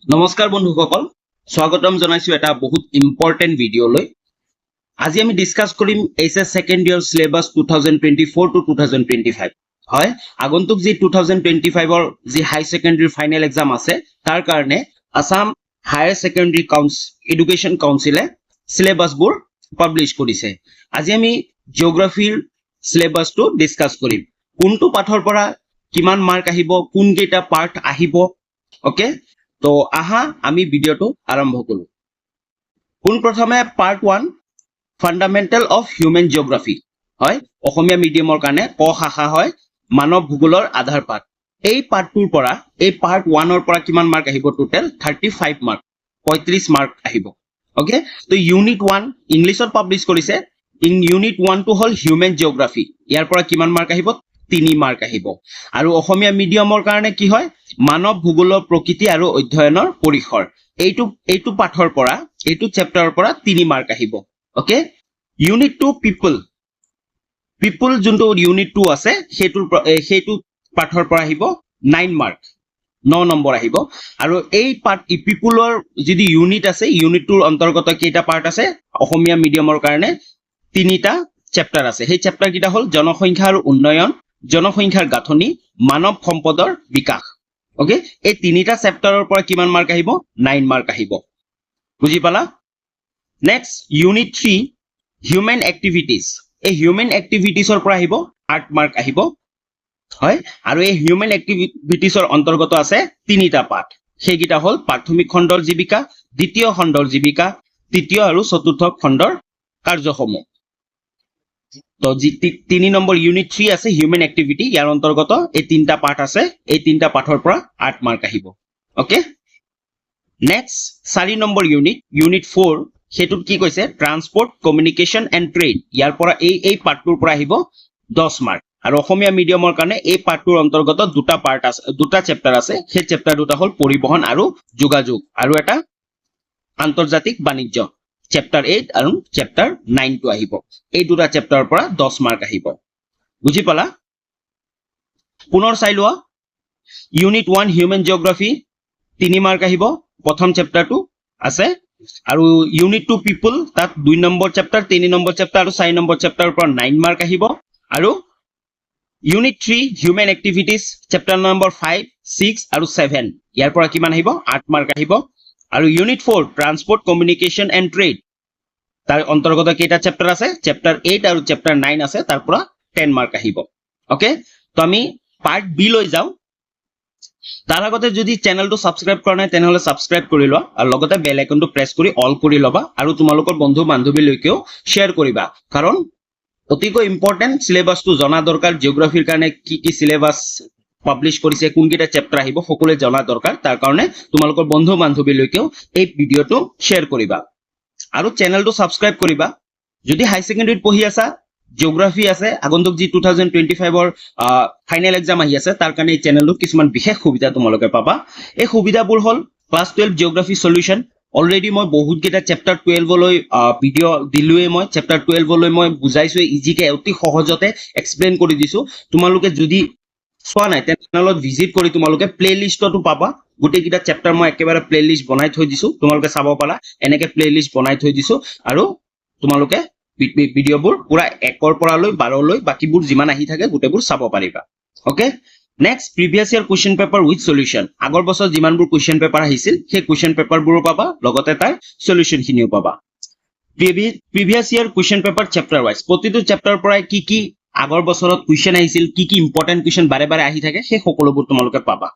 নমস্কাৰ বন্ধুসকল স্বাগতম জনাইছো এটা বহুত ইম্পৰ্টেন্ট ভিডিঅ'লৈ আজি আমি ডিসকাস কৰিম এইচএছ সেকেন্ড ইয়াৰ সিলেবাস 2024 টু 2025 হয় আগন্তুক যি 2025 ৰ যি হাই সেকেন্ডাৰী ফাইনেল এক্সাম আছে তাৰ কাৰণে আসাম হায়াৰ সেকেন্ডাৰী এডুকেশ্যন কাউন্সিলে সিলেবাসবোৰ পাবলিশ কৰিছে আজি আমি জিওগ্ৰাফিৰ সিলেবাসটো ডিসকাস কৰিম কোনটো পাঠৰ পৰা কিমান মাৰ্ক আহিব কোন কেইটা পাৰ্ট আহিব ওকে তো আহা আমি ভিডিওটো আৰম্ভ কৰো কোন প্ৰথমে part 1 fundamental of human geography হয় অসমীয়া মিডিয়ামৰ কাৰণে ক শাখা হয় মানৱ ভূগোলৰ আধাৰ পাঠ এই পাঠটোৰ পৰা এই পাৰ্ট 1 ৰ পৰা কিমান মাৰ্ক আহিব টোটাল 35 মাৰ্ক 35 মাৰ্ক আহিব ওকে তো ইউনিট 1 ইংলিছত পাবলিশ কৰিছে ইন ইউনিট 1 টো হল হিউম্যান জিওগ্ৰাফি ইয়াৰ পৰা কিমান মাৰ্ক আহিব 3 মাৰ্ক আহিব আৰু অসমীয়া মিডিয়ামৰ কাৰণে কি হয় মানৱ ভূগোলৰ প্ৰকৃতি আৰু অধ্যয়নৰ পৰিসৰ এইটো পাঠৰ পৰা এইটো চেপ্টাৰৰ পৰা 3 মাৰ্ক আহিব ওকে ইউনিট 2 পিপল যোনটো ইউনিট 2 আছে সেইটো পাঠৰ পৰা আহিব 9 মাৰ্ক 9 নম্বৰ আহিব আৰু এই পাঠ পিপলৰ যদি ইউনিট আছে ইউনিটটোৰ অন্তৰ্গত কেইটা পাৰ্ট আছে অসমীয়া মিডিয়ামৰ কাৰণে 3টা চেপ্টাৰ আছে সেই চেপ্টাৰ কিটা হল জনসংখ্যা আৰু উন্নয়ন জনসংখ্যাৰ গাঁথনি মানৱ সম্পদৰ বিকাশ ওকে এই 3টা চেপ্টাৰৰ পৰা কিমান মাৰ্ক আহিব 9 মাৰ্ক আহিব বুজি পালা নেক্সট ইউনিট 3 হিউম্যান এক্টিভিটিজ এই হিউম্যান এক্টিভিটিজৰ পৰা আহিব 8 মাৰ্ক আহিব হয় আৰু এই হিউম্যান এক্টিভিটিজৰ অন্তৰ্গত আছে 3টা পাঠ সেইকিটা হল প্ৰাথমিক খণ্ডৰ জীৱিকা দ্বিতীয় খণ্ডৰ জীৱিকা তৃতীয় আৰু চতুৰ্থ খণ্ডৰ কাৰ্যসমূহ তো 3 নম্বৰ ইউনিট 3 আছে হিউম্যান এক্টিভিটি ইয়াৰ অন্তৰ্গত এই 3টা পাঠ আছে এই 3টা পাঠৰ পৰা 8 মাৰ্ক আহিব ওকে নেক্সট 4 নম্বৰ ইউনিট 4 হেতুত কি কৈছে ট্ৰান্সপোৰ্ট কমিউনিকেশন এন্ড ট্ৰেড ইয়াৰ পৰা এই পাঠটোৰ পৰা আহিব 10 মাৰ্ক আৰু অসমীয়া মিডিয়ামৰ কাৰণে এই পাঠটোৰ অন্তৰ্গত দুটা পাৰ্ট আছে দুটা চেপ্টাৰ আছে সেই চেপ্টাৰ দুটা হল পৰিবহন আৰু যোগাযোগ আৰু এটা আন্তৰ্জাতিক বাণিজ্য Chapter 8 আৰু Chapter 9 টো আহিব এই দুটা চেপ্টাৰৰ পৰা 10 মাৰ্ক আহিব বুজি পালা পুনৰ চাই লোৱা ইউনিট 1 হিউম্যান জিওগ্ৰাফি 3 মাৰ্ক আহিব প্ৰথম চেপ্টাৰটো আছে আৰু ইউনিট 2 পিপল তাত 2 নম্বৰ চেপ্টাৰ 3 নম্বৰ চেপ্টাৰ আৰু 4 নম্বৰ চেপ্টাৰৰ পৰা 9 মাৰ্ক আহিব আৰু unit 3 human activities chapter number 5 6 আৰু 7 ইয়াৰ পৰা কিমান আহিব 8 মাৰ্ক আহিব আৰু unit 4 transport communication and trade তাৰ অন্তৰ্গত কেইটা চেপ্টাৰ আছে চেপ্টাৰ 8 আৰু চেপ্টাৰ 9 আছে তাৰ পৰা 10 মাৰ্ক আহিব ওকে তো আমি পাৰ্ট বি লৈ যাও তাৰ আগতে যদি চেনেলটো সাবস্ক্ৰাইব কৰা নাই তেনেহলে সাবস্ক্ৰাইব কৰি লোৱা আৰু লগতে বেল আইকনটো প্ৰেছ কৰি অল কৰি লবা আৰু তোমালোকৰ বন্ধু বান্ধৱীলৈকেও শেয়াৰ কৰিবা কাৰণ অতিকৈ ইম্পৰ্টেন্ট সিলেবাসটো জনা দৰকাৰ জিওগ্ৰাফিৰ কাৰণে কি সিলেবাস পাবলিশ কৰিছে কোন কেইটা চেপ্টাৰ আহিব সকলোৱে জনা দৰকাৰ তাৰ কাৰণে তোমালোকৰ বন্ধু বান্ধৱীলৈকেও এই ভিডিওটো শেয়াৰ কৰিবা আৰু চেনেলটো সাবস্ক্ৰাইব কৰিবা যদি হাই সেকেন্ডাৰীত পঢ়ি আছা জিওগ্ৰাফি আছে আগন্তুক যি 2025 ৰ ফাইনেল এক্সাম আহি আছে তাৰ কাৰণে এই চেনেলটোত কিছুমান বিশেষ সুবিধা তোমালোকে পাবা এই সুবিধাবোৰ হল ক্লাস 12 জিওগ্ৰাফি সলিউশন অলৰেডি মই বহুত কেইটা চেপ্টাৰ 12 লৈ ভিডিও দিলোৱে মই চেপ্টাৰ 12 লৈ মই বুজাইছো ইজিকে অতি সহজতে এক্সপ্লেইন কৰি দিছো তোমালোকে যদি চোৱা নাই চেনেলত ভিজিট কৰি তোমালোকে প্লেলিষ্টটো পাবা গোটেই কিটা চেপ্টাৰ মই একেবাৰে প্লেলিষ্ট বনাই থৈ দিছো তোমালোকে চাব পাৰা এনেকে প্লেলিষ্ট বনাই থৈ দিছো আৰু তোমালোকে ভিডিওবোৰ পুৰা 1 ৰ পৰা লৈ 12 লৈ বাকিবোৰ যিমান আহি থাকে গোটেইবোৰ চাব পাৰিবা okay next previous year question paper with solution আগৰ বছৰ যিমানবোৰ কোৱেশ্চন পেপাৰ আহিছিল সেই কোৱেশ্চন পেপাৰবোৰো পাবা লগতে তাৰ সলিউশন খিনিও পাবা প্ৰিভিয়াস year question paper chapter wise প্ৰতিটো চেপ্টাৰৰ পৰা কি আগৰ বছৰত কোৱেশ্চন আহিছিল কি ইম্পৰ্টেন্ট কোৱেশ্চন বাৰে বাৰে আহি থাকে সেই সকলোবোৰ তোমালোকে পাবা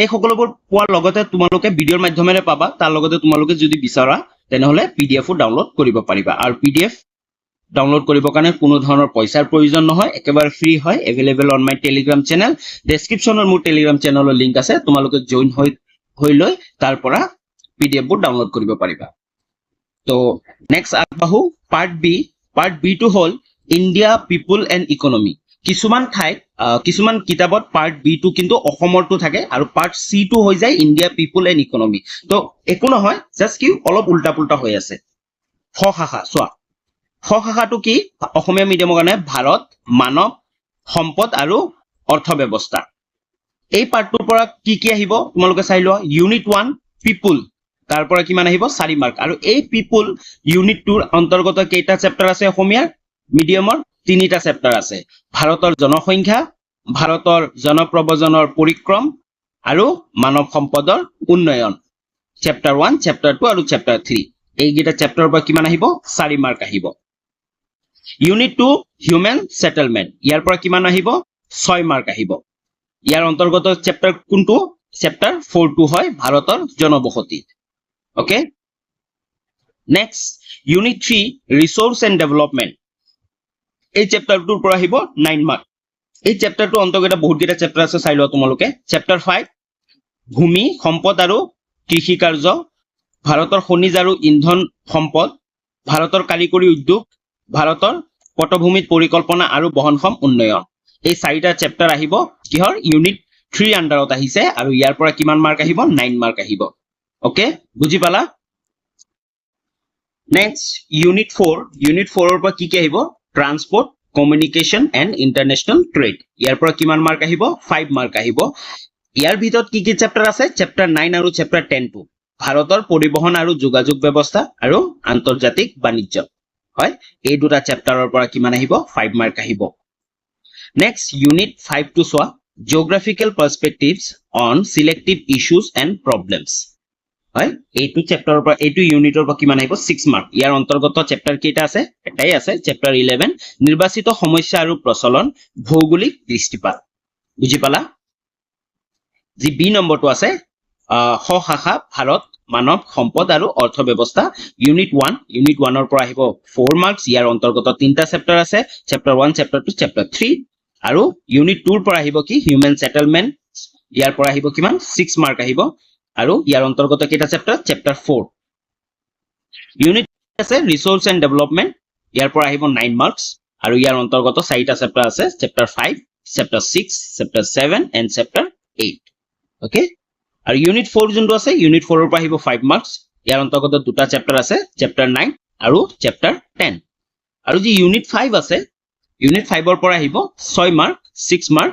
এই সকলোবোৰ পোৱাৰ লগতে তোমালোকে ভিডিওৰ মাধ্যমেৰে পাবা তাৰ লগতে তোমালোকে যদি বিচাৰা তেনেহলে পিডিএফও ডাউনলোড কৰিব পাৰিবা আৰু পিডিএফ ডাউনলোড কৰিবৰ কাৰণে কোনো ধৰণৰ পইচাৰ প্ৰয়োজন নহয় একেবাৰে ফ্ৰী হয় available on my Telegram channel ডেসক্ৰিপচনৰ মোৰ টেলিগ্ৰাম চেনেলৰ লিংক আছে তোমালোকে জয়েন হৈ লৈ তাৰ পৰা পিডিএফবোৰ ডাউনলোড কৰিব পাৰিবা তো নেক্সট আগবাহু পাৰ্ট বি টো হল ইন্ডিয়া পিপল এন্ড ইকোনমি কিছুমান ঠাইত কিছুমান কিতাপত পাৰ্ট বি টো কিন্তু অসমৰটো থাকে আৰু পাৰ্ট সি টো হৈ যায় ইন্ডিয়া পিপল এন্ড ইকোনমি তো একো নহয় জাস্ট কি অলপ উল্টা পুল্টা হৈ আছে খ শাখা চোৱা খ শাখাটো কি অসমীয়া মিডিয়ামৰ কাৰণে ভাৰত মানৱ সম্পদ আৰু অৰ্থ ব্যৱস্থা এই পাৰ্টটোৰ পৰা কি আহিব তোমালোকে চাই লোৱা ইউনিট 1 পিপুল তাৰ পৰা কিমান আহিব 4 মাৰ্ক আৰু এই পিপুল ইউনিট 2 ৰ অন্তৰ্গত কেইটা চেপ্টাৰ আছে অসমীয়াৰ মিডিয়ামৰ তিনিটা চেপ্টাৰ আছে ভাৰতৰ জনসংখ্যা ভাৰতৰ জনপ্ৰব্ৰজনৰ পৰিক্ৰম আৰু মানৱ সম্পদৰ উন্নয়ন চেপ্টাৰ 1 চেপ্টাৰ 2 আৰু চেপ্টাৰ 3 এইকেইটা চেপ্টাৰৰ পৰা কিমান আহিব 4 মাৰ্ক আহিব ইউনিট 2 হিউম্যান সেটেলমেন্ট ইয়াৰ পৰা কিমান আহিব 6 মাৰ্ক আহিব ইয়াৰ অন্তৰ্গত চেপ্টাৰ কোনটো চেপ্টাৰ 4 টো হয় ভাৰতৰ জনবসতি okay next unit 3 resource and development এই চেপ্টাৰটোৰ পৰা আহিব 9 মাৰ্ক এই চেপ্টাৰটো অন্তৰ্গত বহুত কেইটা চেপ্টাৰ আছে চাই লোৱা তোমালোকে চেপ্টাৰ 5 ভূমি সম্পদ আৰু কৃষি কাৰ্য ভাৰতৰ খনিজ আৰু ইন্ধন সম্পদ ভাৰতৰ কাৰিকৰী উদ্যোগ ভাৰতৰ পটভূমিত পৰিকল্পনা আৰু বহনক্ষম উন্নয়ন এই চাৰিটা চেপ্টাৰ আহিব কিহৰ ইউনিট 3 আন্ডাৰত আহিছে আৰু ইয়াৰ পৰা কিমান মাৰ্ক আহিব 9 মাৰ্ক আহিব ওকে বুজি পালা নেক্সট ইউনিট 4 ৰ পৰা কি আহিব ট্ৰান্সপোৰ্ট কমিউনিকেশন এন্ড ইন্টাৰনেশনাল ট্ৰেড ইয়াৰ পৰা কিমান মাৰ্ক আহিব 5 মাৰ্ক আহিব ইয়াৰ ভিতৰত কি চেপ্টাৰ আছে চেপ্টাৰ 9 আৰু চেপ্টাৰ 10 টো ভাৰতৰ পৰিবহন আৰু যোগাযোগ ব্যৱস্থা আৰু আন্তৰ্জাতিক বাণিজ্য হয় এই দুটা চেপ্টাৰৰ পৰা কিমান আহিব 5 মাৰ্ক আহিব নেক্সট ইউনিট 5 টো সোৱা জিওগ্ৰাফিক্যাল পাৰ্সপেক্টিভস অন সিলেক্টিভ ইস্যুজ এন্ড প্ৰবলেমস হয় এইটো চেপ্টাৰৰ পৰা এইটো ইউনিটৰ পৰা কিমান আহিব 6 মাৰ্ক ইয়াৰ অন্তৰ্গত চেপ্টাৰ কেইটা আছে এটাই আছে চেপ্টাৰ 11 নিৰ্বাচিত সমস্যা আৰু প্ৰচলন ভৌগোলিক দৃষ্টিপাত বুজি পালা যি বি নম্বৰটো আছে শাখা ভাৰত মানৱ সম্পদ আৰু অৰ্থ ব্যৱস্থা ইউনিট 1 ৰ পৰা আহিব 4 মাৰ্কস ইয়াৰ অন্তৰ্গত তিনটা চেপ্টাৰ আছে চেপ্টাৰ 1 চেপ্টাৰ 2 চেপ্টাৰ 3 আৰু ইউনিট 2 ৰ পৰা আহিব কি হিউম্যান সেটেলমেন্ট ইয়াৰ পৰা আহিব কিমান 6 মাৰ্ক আহিব আৰু ইয়াৰ অন্তৰ্গত কেইটা চেপ্টাৰ চেপ্টাৰ 4 ইউনিট আছে ৰিসোৰ্স এন্ড ডেভেলপমেন্ট ইয়াৰ পৰা আহিব 9 মাৰ্কস আৰু ইয়াৰ অন্তৰ্গত চাৰিটা চেপ্টাৰ আছে chapter 5 chapter 6 chapter 7 and chapter 8 okay আৰু ইউনিট 4 যোনটো আছে ইউনিট 4 ৰ পৰা আহিব 5 মাৰ্কস ইয়াৰ অন্তৰ্গত দুটা চেপ্টাৰ আছে চেপ্টাৰ 9 আৰু চেপ্টাৰ 10 আৰু যি ইউনিট 5 আছে ইউনিট 5 ৰ পৰা আহিব 6 মাৰ্ক 6 মাৰ্ক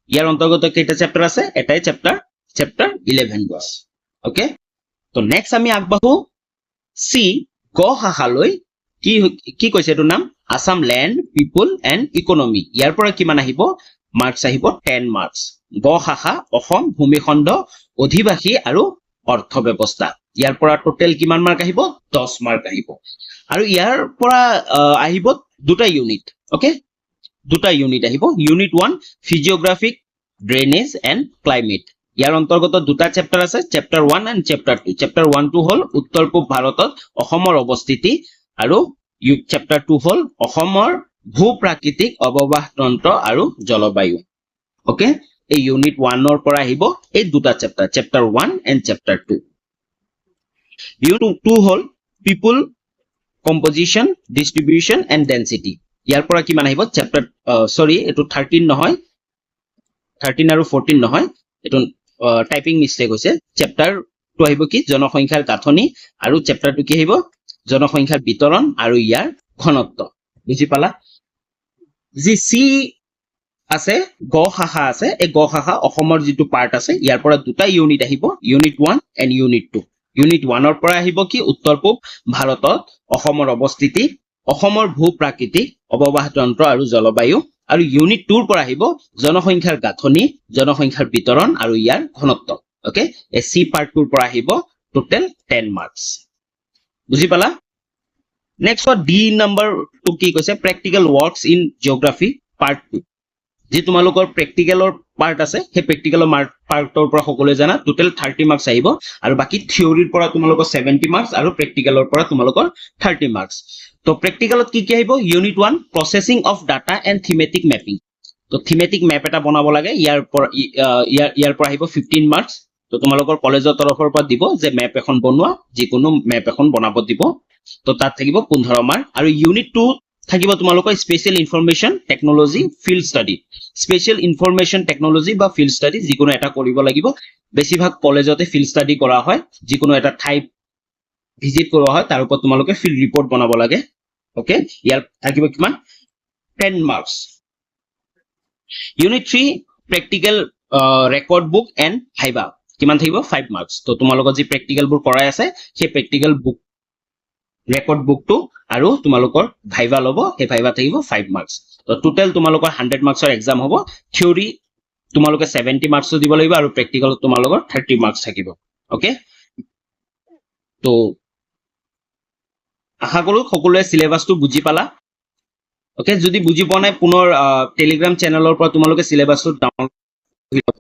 ইয়াৰ অন্তৰ্গত কেইটা চেপ্টাৰ আছে এটাই চেপ্টাৰ চেপ্টাৰ 11 বাস ওকে তো নেক্সট আমি আগবাঢ়ো সি গ শাখালৈ কি কৈছে এটো নাম Assam land people and economy ইয়াৰ পৰা কিমান আহিব মাৰ্কস আহিব 10 মাৰ্কস গ শাখা অসম ভূমিখণ্ড অধিবাসী আৰু অৰ্থ ব্যৱস্থা ইয়াৰ পৰা টোটাল কিমান মাৰ্ক আহিব 10 মাৰ্ক আহিব আৰু ইয়াৰ পৰা আহিব দুটা ইউনিট ওকে দুটা ইউনিট আহিব ইউনিট 1 ফিজিওগ্ৰাফিক ড্ৰেনেজ এন্ড ক্লাইমেট ইয়াৰ অন্তৰ্গত দুটা চেপ্টাৰ আছে চেপ্টাৰ 1 এন্ড চেপ্টাৰ 2 চেপ্টাৰ 1 টো হল উত্তৰ পূব ভাৰতত অসমৰ অৱস্থিতি আৰু চেপ্টাৰ 2 হল অসমৰ ভূপ্ৰাকৃতিক অৱবাহ তন্ত্ৰ আৰু জলবায়ু ওকে এই ইউনিট 1 ৰ পৰা আহিব এই দুটা chapter chapter 1 and chapter 2 unit 2 হল people composition distribution and density ইয়াৰ পৰা কিমান আহিব চেপ্টাৰ সৰি এটো 13 নহয় 13 আৰু 14 নহয় এটো টাইপিং মিস্টেক হৈছে চেপ্টাৰ 2 আহিব কি জনসংখ্যাৰ গাঁথনি আৰু চেপ্টাৰ 2 কি আহিব জনসংখ্যাৰ বিতৰণ আৰু ইয়াৰ ঘনত্ব বুজি পালা যি সি আছে গ শাখা আছে এই গ শাখা অসমৰ যেটো পাৰ্ট আছে ইয়াৰ পৰা দুটা ইউনিট আহিব ইউনিট 1 এন্ড ইউনিট 2 ইউনিট 1 ৰ পৰা আহিব কি উত্তৰ পূব ভাৰতত অসমৰ অৱস্থিতি অসমৰ ভূপ্ৰাকৃতিক অৱবাহ তন্ত্ৰ আৰু জলবায়ু আৰু ইউনিট 2 ৰ পৰা আহিব জনসংখ্যাৰ গাঁথনি জনসংখ্যাৰ বিতৰণ আৰু ইয়াৰ ঘনত্ব ওকে এই সি পাৰ্ট 2 ৰ পৰা আহিব টোটাল 10 মাৰ্কস বুজি পালা নেক্সট ডি নম্বৰ টু কি কৈছে প্ৰ্যাকটিক্যাল ওয়াৰ্কস ইন জিওগ্ৰাফি পাৰ্ট 2 যি তোমালোকৰ প্ৰ্যাকটিক্যালৰ পাৰ্ট আছে সেই প্ৰ্যাকটিক্যালৰ পাৰ্টৰ পৰা সকলোৱে জানা টোটাল 30 মাৰ্কস আহিব আৰু বাকি থিওৰিৰ পৰা তোমালোকৰ 70 মাৰ্কস আৰু প্ৰ্যাকটিক্যালৰ পৰা তোমালোকৰ 30 মাৰ্কস তো প্ৰ্যাকটিক্যালত কি আহিব unit 1 processing of data and thematic mapping তো থিমেটিক ম্যাপ এটা বনাব লাগে ইয়াৰ পৰা আহিব 15 মাৰ্কস তো তোমালোকৰ কলেজৰ তৰফৰ পৰা দিব যে ম্যাপ এখন বনোৱা যিকোনো ম্যাপ এখন বনাব দিব তো তাত থাকিব 15 মাৰ্ক আৰু ইউনিট 2 থাকিব তোমালোকৰ special information technology field study special information technology বা ফিল্ড ষ্টাডি যিকোনো এটা কৰিব লাগিব বেছিভাগ কলেজতে ফিল্ড ষ্টাডি কৰা হয় যিকোনো এটা ঠাই ভিজিট কৰা হয় তাৰ ওপৰত তোমালোকে ফিল্ড ৰিপৰ্ট বনাব লাগে ওকে ইয়াৰ থাকিব কিমান 10 marks unit 3 practical record book and viva কিমান থাকিব 5 মাৰ্কস তো তোমালোকৰ যি প্ৰেক্টিকেল বোৰ কৰাই আছে সেই প্ৰেক্টিকেল বুক ৰেকৰ্ড বুকটো আৰু তোমালোকৰ ভাইভা ল'ব সেই ভাইভা থাকিব 5 মাৰ্কস তো টোটাল তোমালোকৰ 100 মাৰ্কসৰ এক্সাম হ'ব থিওৰি তোমালোকে 70 মাৰ্কস দিব লাগিব আৰু প্ৰেক্টিকেল তোমালোকৰ 30 মাৰ্কস থাকিব ওকে তো আশা কৰো সকলোৱে সিলেবাসটো বুজি পালা ওকে যদি বুজি পোৱা নাই পুনৰ টেলিগ্ৰাম চেনেলৰ পৰা তোমালোকে সিলেবাসটো ডাউনলোড কৰি ল'ব